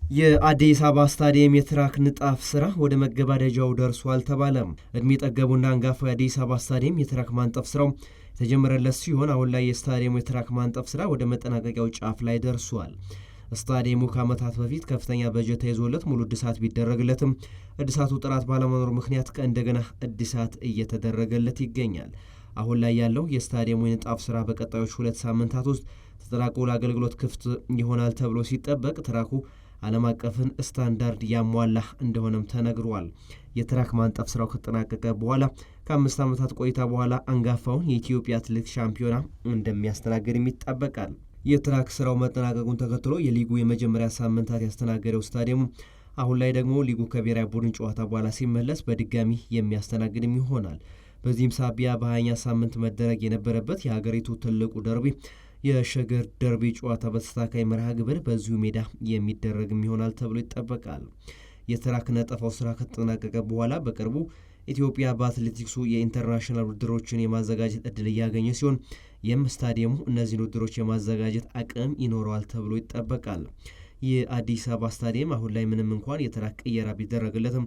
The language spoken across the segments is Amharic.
የአዲስ አበባ ስታዲየም የትራክ ንጣፍ ስራ ወደ መገባደጃው ደርሷል ተባለ። እድሜ ጠገቡና አንጋፋው የአዲስ አበባ ስታዲየም የትራክ ማንጠፍ ስራው የተጀመረለት ሲሆን አሁን ላይ የስታዲየሙ የትራክ ማንጠፍ ስራ ወደ መጠናቀቂያው ጫፍ ላይ ደርሷል። ስታዲየሙ ከዓመታት በፊት ከፍተኛ በጀት ተይዞለት ሙሉ እድሳት ቢደረግለትም እድሳቱ ጥራት ባለመኖሩ ምክንያት ከእንደገና እድሳት እየተደረገለት ይገኛል። አሁን ላይ ያለው የስታዲየሙ የንጣፍ ስራ በቀጣዮች 2 ሳምንታት ውስጥ ተጠናቆ ለአገልግሎት ክፍት ይሆናል ተብሎ ሲጠበቅ ትራኩ ዓለም አቀፍን ስታንዳርድ ያሟላ እንደሆነም ተነግሯል። የትራክ ማንጠፍ ስራው ከተጠናቀቀ በኋላ ከ5 ዓመታት ቆይታ በኋላ አንጋፋውን የኢትዮጵያ አትሌቲክስ ሻምፒዮና እንደሚያስተናግድም ይጠበቃል። የትራክ ስራው መጠናቀቁን ተከትሎ የሊጉ የመጀመሪያ ሳምንታት ያስተናገደው ስታዲየሙ አሁን ላይ ደግሞ ሊጉ ከብሔራዊ ቡድን ጨዋታ በኋላ ሲመለስ በድጋሚ የሚያስተናግድም ይሆናል። በዚህም ሳቢያ በ20ኛ ሳምንት መደረግ የነበረበት የሀገሪቱ ትልቁ ደርቢ የሸገር ደርቢ ጨዋታ በተስተካካይ መርሃ ግብር በዚሁ ሜዳ የሚደረግም ይሆናል ተብሎ ይጠበቃል። የትራክ ነጠፋው ስራ ከተጠናቀቀ በኋላ በቅርቡ ኢትዮጵያ በአትሌቲክሱ የኢንተርናሽናል ውድድሮችን የማዘጋጀት እድል እያገኘ ሲሆን ይህም ስታዲየሙ እነዚህን ውድድሮች የማዘጋጀት አቅም ይኖረዋል ተብሎ ይጠበቃል። የአዲስ አበባ ስታዲየም አሁን ላይ ምንም እንኳን የትራክ ቅየራ ቢደረግለትም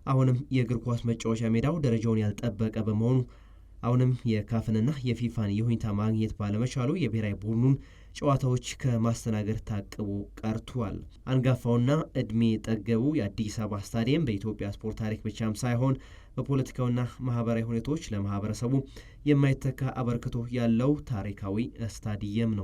አሁንም የእግር ኳስ መጫወቻ ሜዳው ደረጃውን ያልጠበቀ በመሆኑ አሁንም የካፍንና የፊፋን ይሁንታ ማግኘት ባለመቻሉ የብሔራዊ ቡድኑን ጨዋታዎች ከማስተናገድ ታቅቦ ቀርቷል። አንጋፋውና እድሜ ጠገቡ የአዲስ አበባ ስታዲየም በኢትዮጵያ ስፖርት ታሪክ ብቻም ሳይሆን በፖለቲካውና ማህበራዊ ሁኔታዎች ለማህበረሰቡ የማይተካ አበርክቶ ያለው ታሪካዊ ስታዲየም ነው።